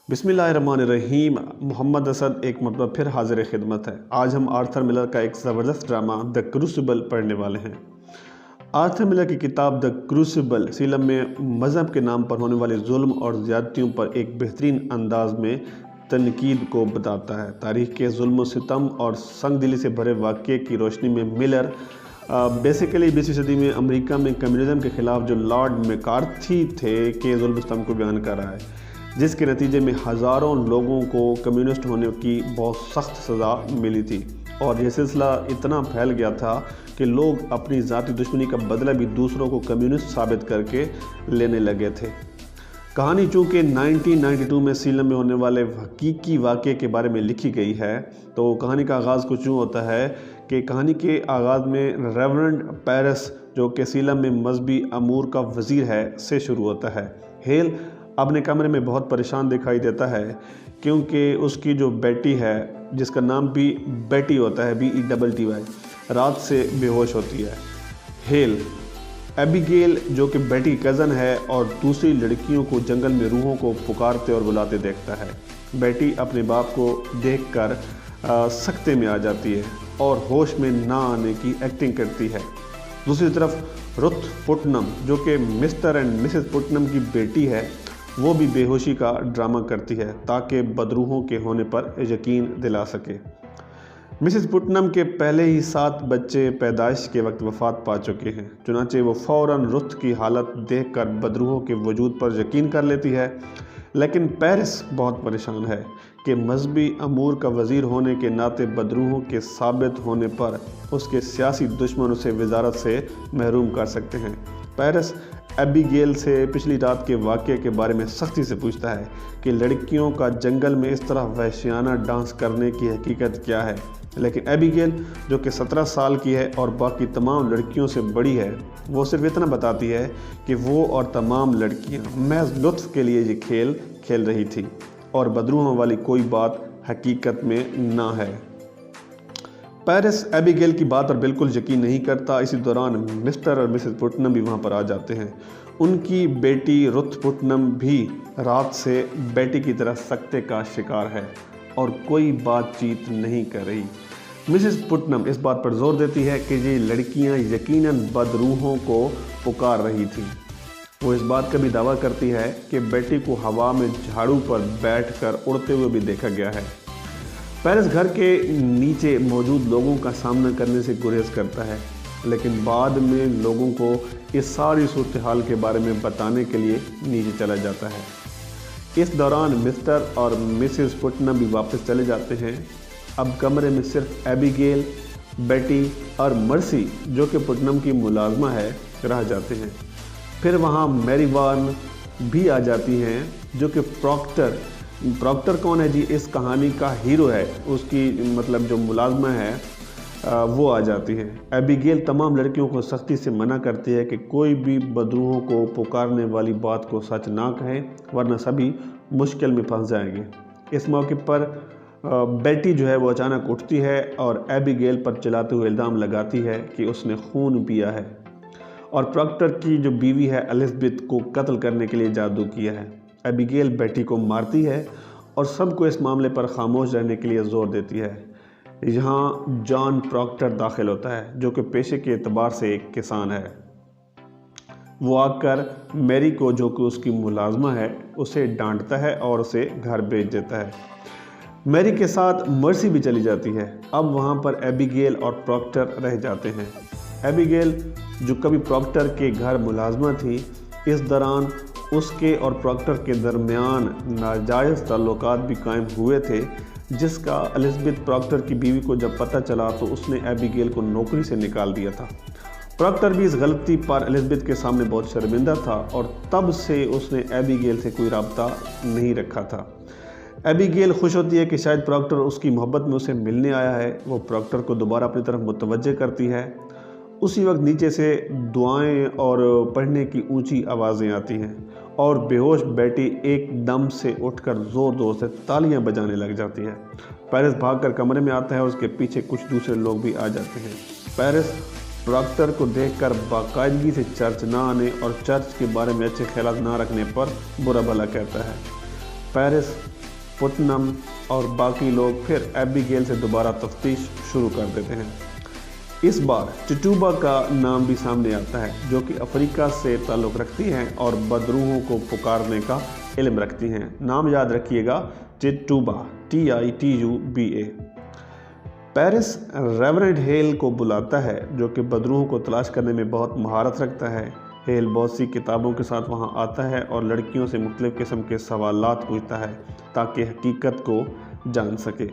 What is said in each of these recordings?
बिस्मिल्लाहिर्रहमानिर्रहीम। मोहम्मद असद एक मरतबा फिर हाजिर खिदमत है। आज हम आर्थर मिलर का एक ज़बरदस्त ड्रामा द क्रूसिबल पढ़ने वाले हैं। आर्थर मिलर की किताब द क्रूसिबल सीलम में मज़हब के नाम पर होने वाले जुल्म और ज़्यादतियों पर एक बेहतरीन अंदाज में तनकीद को बताता है। तारीख़ के जुल्म सितम और संग दिली से भरे वाक़े की रोशनी में मिलर बेसिकली 20वीं सदी में अमेरिका में कम्युनिज़म के ख़िलाफ़ जो लॉर्ड मैकार्थी थे के जुल्म सितम को बयान कर रहा है, जिसके नतीजे में हज़ारों लोगों को कम्युनिस्ट होने की बहुत सख्त सज़ा मिली थी। और यह सिलसिला इतना फैल गया था कि लोग अपनी ज़ाती दुश्मनी का बदला भी दूसरों को कम्युनिस्ट साबित करके लेने लगे थे। कहानी चूँकि 1992 में सीलम में होने वाले हकीकी वाक़े के बारे में लिखी गई है, तो कहानी का आगाज़ कुछ यूँ होता है कि कहानी के आगाज़ में रेवरेंड पेरिस, जो कि सीलम में मजहबी अमूर का वज़ीर है, से शुरू होता है। हेल अपने कमरे में बहुत परेशान दिखाई देता है क्योंकि उसकी जो बेटी है, जिसका नाम भी बेटी होता है, BETTY, रात से बेहोश होती है। हेल एबिगेल, जो कि बेटी की कज़न है और दूसरी लड़कियों को जंगल में रूहों को पुकारते और बुलाते देखता है। बेटी अपने बाप को देखकर सख्ते में आ जाती है और होश में ना आने की एक्टिंग करती है। दूसरी तरफ रुथ पुटनम, जो कि मिस्टर एंड मिसेस पुटनम की बेटी है, वो भी बेहोशी का ड्रामा करती है ताकि बदरूहों के होने पर यकीन दिला सके। मिसेस पुटनम के पहले ही 7 बच्चे पैदाइश के वक्त वफ़ात पा चुके हैं, चुनांचे वो फ़ौरन रुथ की हालत देखकर बदरूहों के वजूद पर यकीन कर लेती है। लेकिन पेरिस बहुत परेशान है कि मजहबी अमूर का वज़ीर होने के नाते बदरूहों के साबित होने पर उसके सियासी दुश्मन उसे वज़ारत से महरूम कर सकते हैं। पेरिस एबिगेल से पिछली रात के वाक़े के बारे में सख्ती से पूछता है कि लड़कियों का जंगल में इस तरह वहशियाना डांस करने की हकीकत क्या है। लेकिन एबिगेल, जो कि 17 साल की है और बाकी तमाम लड़कियों से बड़ी है, वो सिर्फ इतना बताती है कि वो और तमाम लड़कियां महज लुत्फ़ के लिए ये खेल खेल रही थी और बदरूहों वाली कोई बात हकीकत में ना है। पेरिस एबिगेल की बात पर बिल्कुल यकीन नहीं करता। इसी दौरान मिस्टर और मिसेस पुटनम भी वहाँ पर आ जाते हैं। उनकी बेटी रुथ पुटनम भी रात से बेटी की तरह सख्ते का शिकार है और कोई बातचीत नहीं कर रही। मिसेस पुटनम इस बात पर जोर देती है कि ये लड़कियाँ यकीनन बदरूहों को पुकार रही थीं। वो इस बात का भी दावा करती है कि बेटी को हवा में झाड़ू पर बैठकर उड़ते हुए भी देखा गया है। पेरिस घर के नीचे मौजूद लोगों का सामना करने से गुरेज करता है, लेकिन बाद में लोगों को इस सारी सूरत हाल के बारे में बताने के लिए नीचे चला जाता है। इस दौरान मिस्टर और मिसेस पुटनम भी वापस चले जाते हैं। अब कमरे में सिर्फ एबिगेल, बेटी और मर्सी, जो कि पुटनम की मुलाजमा है, रह जाते हैं। फिर वहाँ मैरी वार्न भी आ जाती हैं, जो कि प्रॉक्टर कौन है जी? इस कहानी का हीरो है। उसकी मतलब जो मुलाजमा है वो आ जाती है। एबिगेल तमाम लड़कियों को सख्ती से मना करती है कि कोई भी बदरूहों को पुकारने वाली बात को सच ना कहें, वरना सभी मुश्किल में फंस जाएंगे। इस मौके पर बेटी जो है वो अचानक उठती है और एबिगेल पर चिल्लाते हुए इल्ज़ाम लगाती है कि उसने खून पिया है और प्रॉक्टर की जो बीवी है एलिज़ाबेथ को कत्ल करने के लिए जादू किया है। एबिगेल बेटी को मारती है और सबको इस मामले पर खामोश रहने के लिए ज़ोर देती है। यहाँ जॉन प्रॉक्टर दाखिल होता है, जो कि पेशे के एतबार से एक किसान है। वो आकर मैरी को, जो कि उसकी मुलाजमा है, उसे डांटता है और उसे घर भेज देता है। मैरी के साथ मर्सी भी चली जाती है। अब वहाँ पर एबिगेल और प्रॉक्टर रह जाते हैं। एबिगेल, जो कभी प्रॉक्टर के घर मुलाजमा थी, इस दौरान उसके और प्रॉक्टर के दरमियान नाजायज़ ताल्लुकात भी कायम हुए थे, जिसका एलिज़ाबेथ प्रॉक्टर की बीवी को जब पता चला तो उसने एबिगेल को नौकरी से निकाल दिया था। प्रॉक्टर भी इस गलती पर एलिज़ाबेथ के सामने बहुत शर्मिंदा था और तब से उसने एबिगेल से कोई राब्ता नहीं रखा था। एबिगेल खुश होती है कि शायद प्रॉक्टर उसकी मोहब्बत में उसे मिलने आया है। वो प्रॉक्टर को दोबारा अपनी तरफ मुतवज्जे करती है। उसी वक्त नीचे से दुआएं और पढ़ने की ऊंची आवाज़ें आती हैं और बेहोश बेटी एकदम से उठकर ज़ोर ज़ोर से तालियां बजाने लग जाती है। पेरिस भागकर कमरे में आता है और उसके पीछे कुछ दूसरे लोग भी आ जाते हैं। पेरिस प्रॉक्टर को देखकर बाकायदगी से चर्च ना आने और चर्च के बारे में अच्छे ख्याल ना रखने पर बुरा भला कहता है। पेरिस पुटनम और बाकी लोग फिर एबिगेल से दोबारा तफ्तीश शुरू कर देते हैं। इस बार टिटूबा का नाम भी सामने आता है, जो कि अफ्रीका से ताल्लुक़ रखती हैं और बदरूहों को पुकारने का इल्म रखती हैं। नाम याद रखिएगा, टिटूबा, TITUBA। पेरिस रेवरेंड हेल को बुलाता है, जो कि बदरूहों को तलाश करने में बहुत महारत रखता है। हेल बहुत सी किताबों के साथ वहां आता है और लड़कियों से मुख्तलिफ़ किस्म के सवालात पूछता है ताकि हकीकत को जान सके।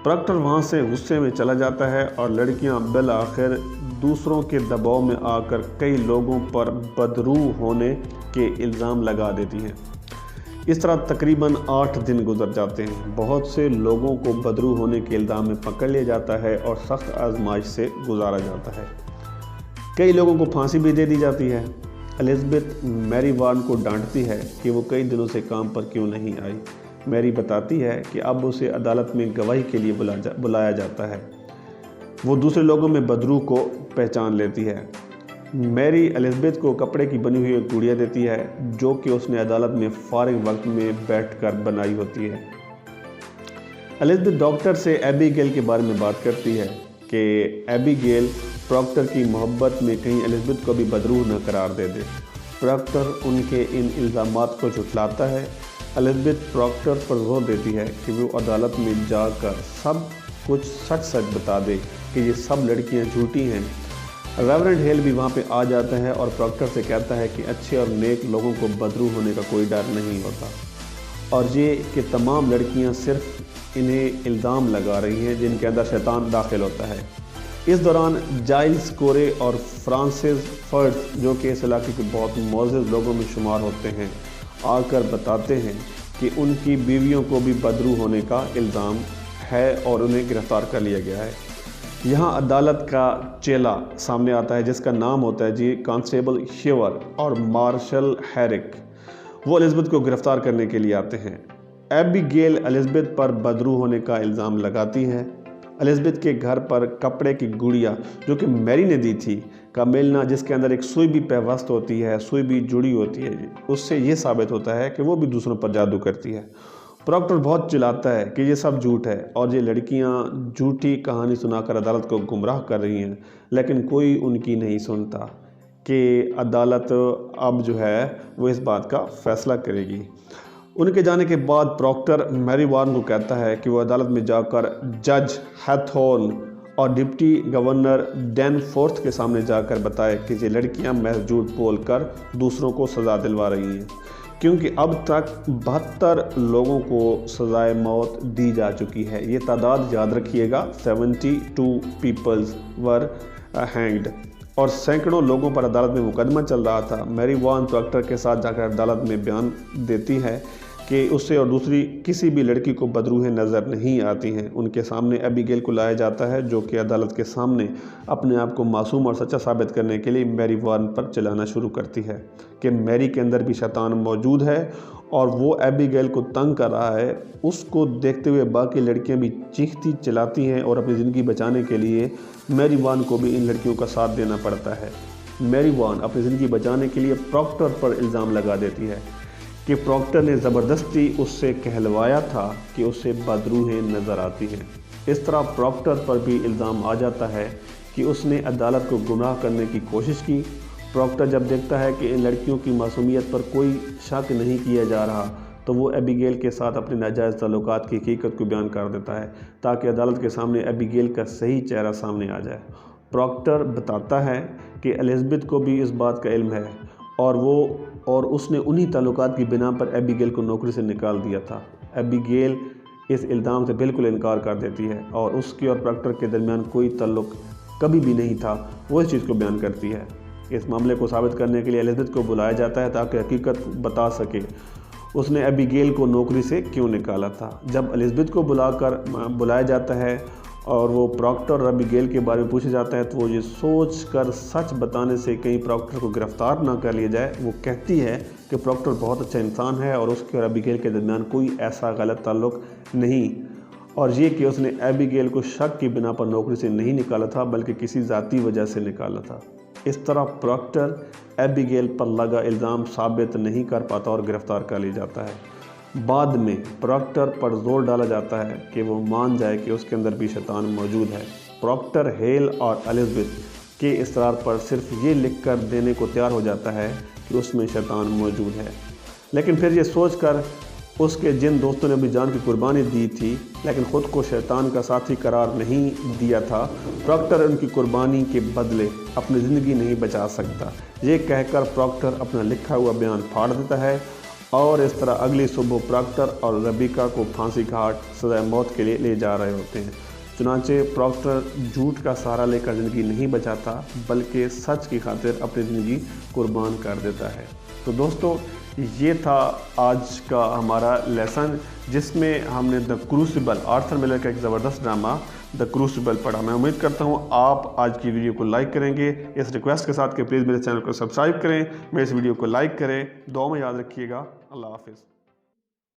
प्रॉक्टर वहां से गुस्से में चला जाता है और लड़कियां बिल आखिर दूसरों के दबाव में आकर कई लोगों पर बदरूह होने के इल्ज़ाम लगा देती हैं। इस तरह तकरीबन 8 दिन गुजर जाते हैं। बहुत से लोगों को बदरूह होने के इल्ज़ाम में पकड़ लिया जाता है और सख्त आजमाइश से गुजारा जाता है। कई लोगों को फांसी भी दे दी जाती है। एलिज़ाबेथ मैरी वार्न को डांटती है कि वो कई दिनों से काम पर क्यों नहीं आई। मैरी बताती है कि अब उसे अदालत में गवाही के लिए बुलाया जाता है। वो दूसरे लोगों में बदरूह को पहचान लेती है। मैरी एलिज़ाबेथ को कपड़े की बनी हुई एक गुड़िया देती है, जो कि उसने अदालत में फारिग वक्त में बैठकर बनाई होती है। एलिज़ाबेथ डॉक्टर से एबिगेल के बारे में बात करती है कि एबिगेल प्रॉक्टर की मोहब्बत में कहीं एलिज़ाबेथ को भी बदरूह न करार दे दे। प्रॉक्टर उनके इन इल्ज़ामात को झुठलाता है। एलिज़ाबेथ प्रॉक्टर पर जोर देती है कि वो अदालत में जाकर सब कुछ सच सच बता दे कि ये सब लड़कियां झूठी हैं। रेवरेंड हेल भी वहाँ पे आ जाता है और प्रॉक्टर से कहता है कि अच्छे और नेक लोगों को बदरूह होने का कोई डर नहीं होता और ये कि तमाम लड़कियां सिर्फ इन्हें इल्ज़ाम लगा रही हैं जिनके अंदर शैतान दाखिल होता है। इस दौरान जाइल्स कोरे और फ्रांसिस फर्ड्स, जो कि इस इलाके के बहुत मोअज़्ज़ज़ लोगों में शुमार होते हैं, आकर बताते हैं कि उनकी बीवियों को भी बदरूह होने का इल्ज़ाम है और उन्हें गिरफ़्तार कर लिया गया है। यहाँ अदालत का चेला सामने आता है जिसका नाम होता है जी कांस्टेबल शिवर और मार्शल हैरिक। वो एलिज़ाबेथ को गिरफ़्तार करने के लिए आते हैं। एबिगेल एलिज़ाबेथ पर बदरूह होने का इल्ज़ाम लगाती है। एलिज़ाबेथ के घर पर कपड़े की गुड़िया, जो कि मैरी ने दी थी, का मिलना, जिसके अंदर एक सुई भी पेवस्त होती है, सुई भी जुड़ी होती है, उससे ये साबित होता है कि वो भी दूसरों पर जादू करती है। प्रॉक्टर बहुत चिल्लाता है कि ये सब झूठ है और ये लड़कियां झूठी कहानी सुनाकर अदालत को गुमराह कर रही हैं, लेकिन कोई उनकी नहीं सुनता कि अदालत अब जो है वो इस बात का फैसला करेगी। उनके जाने के बाद प्रॉक्टर मैरी वार्न को कहता है कि वो अदालत में जाकर जज हैथॉर्न और डिप्टी गवर्नर डैनफोर्थ के सामने जाकर बताए कि ये लड़कियां महज झूठ बोलकर दूसरों को सज़ा दिलवा रही हैं, क्योंकि अब तक 72 लोगों को सज़ाए मौत दी जा चुकी है। ये तादाद याद रखिएगा, 72 पीपल्स वर हैंग्ड और सैकड़ों लोगों पर अदालत में मुकदमा चल रहा था। मैरी वार्न प्रॉक्टर के साथ जाकर अदालत में बयान देती है कि उससे और दूसरी किसी भी लड़की को बदरूहें नज़र नहीं आती हैं। उनके सामने एबिगेल को लाया जाता है, जो कि अदालत के सामने अपने आप को मासूम और सच्चा साबित करने के लिए मैरी वार्न पर चिल्लाना शुरू करती है कि मैरी के अंदर भी शैतान मौजूद है और वो एबिगेल को तंग कर रहा है। उसको देखते हुए बाकी लड़कियां भी चीखती चिल्लाती हैं और अपनी ज़िंदगी बचाने के लिए मैरी वार्न को भी इन लड़कियों का साथ देना पड़ता है। मैरी वार्न अपनी ज़िंदगी बचाने के लिए प्रॉक्टर पर इल्ज़ाम लगा देती है कि प्रॉक्टर ने ज़बरदस्ती उससे कहलवाया था कि उसे बदरूहें नज़र आती हैं। इस तरह प्रॉक्टर पर भी इल्ज़ाम आ जाता है कि उसने अदालत को गुमराह करने की कोशिश की। प्रॉक्टर जब देखता है कि इन लड़कियों की मासूमियत पर कोई शक नहीं किया जा रहा, तो वो एबिगेल के साथ अपने नाजायज़ ताल्लुकात की हकीकत को बयान कर देता है ताकि अदालत के सामने एबिगेल का सही चेहरा सामने आ जाए। प्रॉक्टर बताता है कि एलिज़ाबेथ को भी इस बात का इल्म है और उसने उन्हीं ताल्लुकात की बिना पर एबिगेल को नौकरी से निकाल दिया था। एबिगेल इस इल्ज़ाम से बिल्कुल इनकार कर देती है और उसके और प्रॉक्टर के दरमियान कोई ताल्लुक कभी भी नहीं था, वो इस चीज़ को बयान करती है। इस मामले को साबित करने के लिए एलिज़ाबेथ को बुलाया जाता है ताकि हकीकत बता सके उसने एबिगेल को नौकरी से क्यों निकाला था। जब एलिज़ाबेथ को बुलाया जाता है और वो प्रॉक्टर और एबिगेल के बारे में पूछा जाता है, तो वो ये सोच कर सच बताने से कहीं प्रॉक्टर को गिरफ़्तार ना कर लिया जाए, वो कहती है कि प्रॉक्टर बहुत अच्छा इंसान है और उसके और एबिगेल के दरमियान कोई ऐसा गलत ताल्लुक़ नहीं, और ये कि उसने एबिगेल को शक की बिना पर नौकरी से नहीं निकाला था बल्कि किसी ज़ाती वजह से निकाला था। इस तरह प्रॉक्टर एबिगेल पर लगा इल्ज़ाम साबित नहीं कर पाता और गिरफ़्तार कर लिया जाता है। بعد میں پراکٹر پر زور ڈالا جاتا ہے کہ وہ مان جائے کہ اس کے اندر بھی شیطان موجود ہے۔ پراکٹر ہیل اور الزبتھ کے اصرار پر صرف یہ لکھ کر دینے کو تیار ہو جاتا ہے کہ اس میں شیطان موجود ہے، لیکن پھر یہ سوچ کر اس کے جن دوستوں نے بھی جان کی قربانی دی تھی لیکن خود کو شیطان کا ساتھی قرار نہیں دیا تھا، پراکٹر ان کی قربانی کے بدلے اپنی زندگی نہیں بچا سکتا۔ یہ کہہ کر پراکٹر اپنا لکھا ہوا بیان پھاڑ دیتا ہے اور اس طرح اگلی صبح پراکٹر اور ریبیکا کو پھانسی گھاٹ سزائے موت کے لیے لے جا رہے ہوتے ہیں۔ چنانچہ پراکٹر جھوٹ کا سہارا لے کر زندگی نہیں بچاتا بلکہ سچ کی خاطر اپنی زندگی قربان کر دیتا ہے۔ تو دوستو، یہ تھا آج کا ہمارا لیسن جس میں ہم نے دا کروسیبل، آرتھر ملر کا ایک زبردست ڈرامہ دا کروسیبل پڑھا۔ میں امید کرتا ہوں آپ آج کی ویڈیو کو لائک کریں گے، اس ریکویسٹ کے ساتھ کہ پلیز میرے چینل کو سبسکرائب کریں، میرے اس ویڈیو کو لائک کریں۔ دعاؤں میں یاد رکھیے گا۔ اللہ حافظ۔